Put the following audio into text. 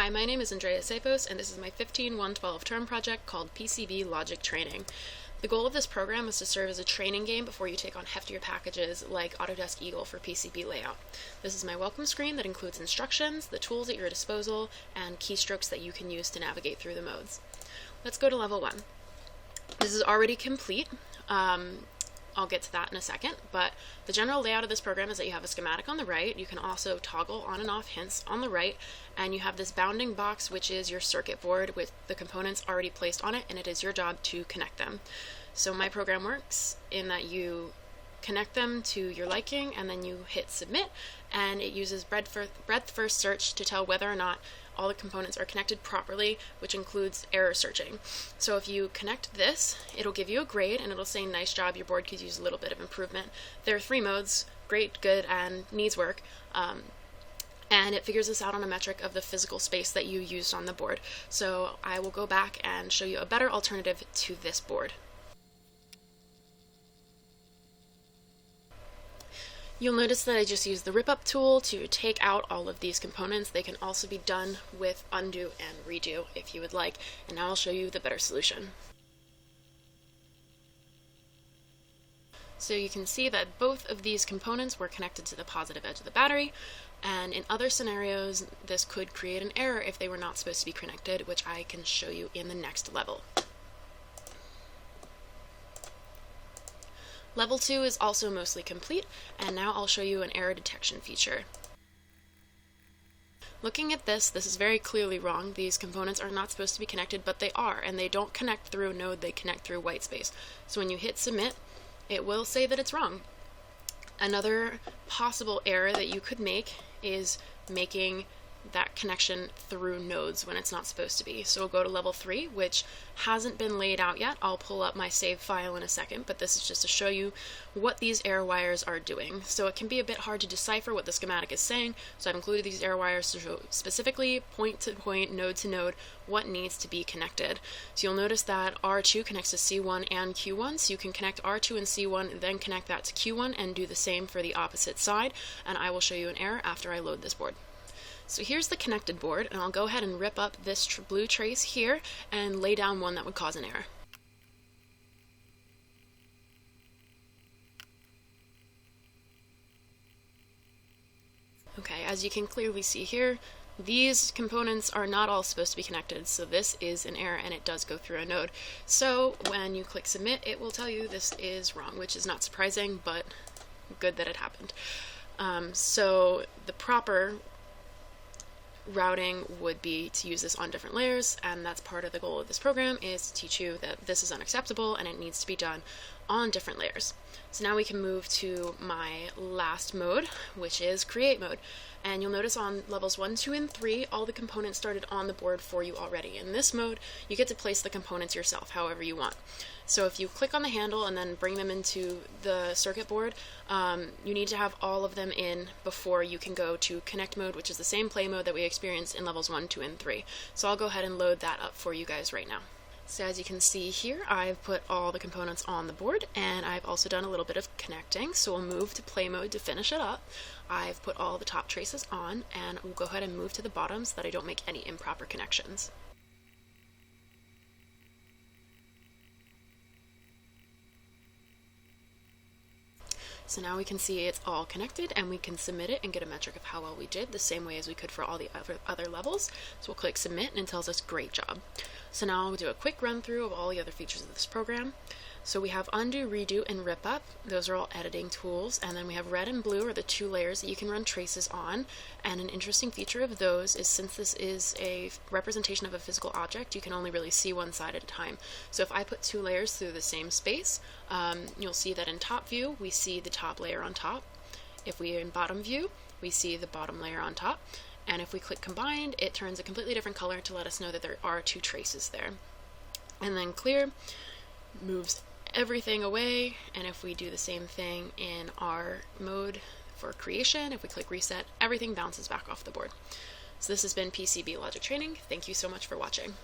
Hi, my name is Andrea Sapos, and this is my 15-112 term project called PCB Logic Training. The goal of this program is to serve as a training game before you take on heftier packages like Autodesk Eagle for PCB layout. This is my welcome screen that includes instructions, the tools at your disposal, and keystrokes that you can use to navigate through the modes. Let's go to level 1. This is already complete. I'll get to that in a second, but the general layout of this program is that you have a schematic on the right. You can also toggle on and off hints on the right, and you have this bounding box, which is your circuit board with the components already placed on it, and it is your job to connect them. So my program works in that you connect them to your liking, and then you hit submit, and it uses breadth first search to tell whether or not all the components are connected properly, which includes error searching. So if you connect this, it'll give you a grade and it'll say nice job, your board could use a little bit of improvement. There are 3 modes: great, good, and needs work. And it figures this out on a metric of the physical space that you used on the board. So I will go back and show you a better alternative to this board. You'll notice that I just used the rip-up tool to take out all of these components. They can also be done with undo and redo if you would like, and now I'll show you the better solution. So you can see that both of these components were connected to the positive edge of the battery, and in other scenarios this could create an error if they were not supposed to be connected, which I can show you in the next level. Level 2 is also mostly complete, and now I'll show you an error detection feature. Looking at this is very clearly wrong. These components are not supposed to be connected, but they are, and they don't connect through a node, they connect through white space. So when you hit submit, it will say that it's wrong. Another possible error that you could make is making that connection through nodes when it's not supposed to be. So we'll go to level 3, which hasn't been laid out yet. I'll pull up my save file in a second, but this is just to show you what these error wires are doing. So it can be a bit hard to decipher what the schematic is saying, so I've included these error wires to show specifically point to point, node to node, what needs to be connected. So you'll notice that R2 connects to C1 and Q1, so you can connect R2 and C1, then connect that to Q1 and do the same for the opposite side, and I will show you an error after I load this board. So here's the connected board, and I'll go ahead and rip up this blue trace here and lay down one that would cause an error. Okay, as you can clearly see here, these components are not all supposed to be connected, so this is an error and it does go through a node. So when you click submit, it will tell you this is wrong, which is not surprising, but good that it happened. So the proper routing would be to use this on different layers, and that's part of the goal of this program, is to teach you that this is unacceptable and it needs to be done on different layers. So now we can move to my last mode, which is create mode. And you'll notice on levels 1, 2, and 3, all the components started on the board for you already. In this mode, you get to place the components yourself, however you want. So if you click on the handle and then bring them into the circuit board, you need to have all of them in before you can go to connect mode, which is the same play mode that we experienced in levels 1, 2, and 3. So I'll go ahead and load that up for you guys right now. So as you can see here, I've put all the components on the board, and I've also done a little bit of connecting, so we'll move to play mode to finish it up. I've put all the top traces on, and we'll go ahead and move to the bottom so that I don't make any improper connections. So now we can see it's all connected, and we can submit it and get a metric of how well we did, the same way as we could for all the other levels. So we'll click submit and it tells us great job. So now we'll do a quick run through of all the other features of this program. So we have undo, redo, and rip up. Those are all editing tools. And then we have red and blue are the 2 layers that you can run traces on. And an interesting feature of those is, since this is a representation of a physical object, you can only really see one side at a time. So if I put 2 layers through the same space, you'll see that in top view, we see the top layer on top. If we are in bottom view, we see the bottom layer on top. And if we click combined, it turns a completely different color to let us know that there are 2 traces there. And then clear moves everything away, and if we do the same thing in our mode for creation, if we click reset, everything bounces back off the board. So this has been PCB Logic Training. Thank you so much for watching.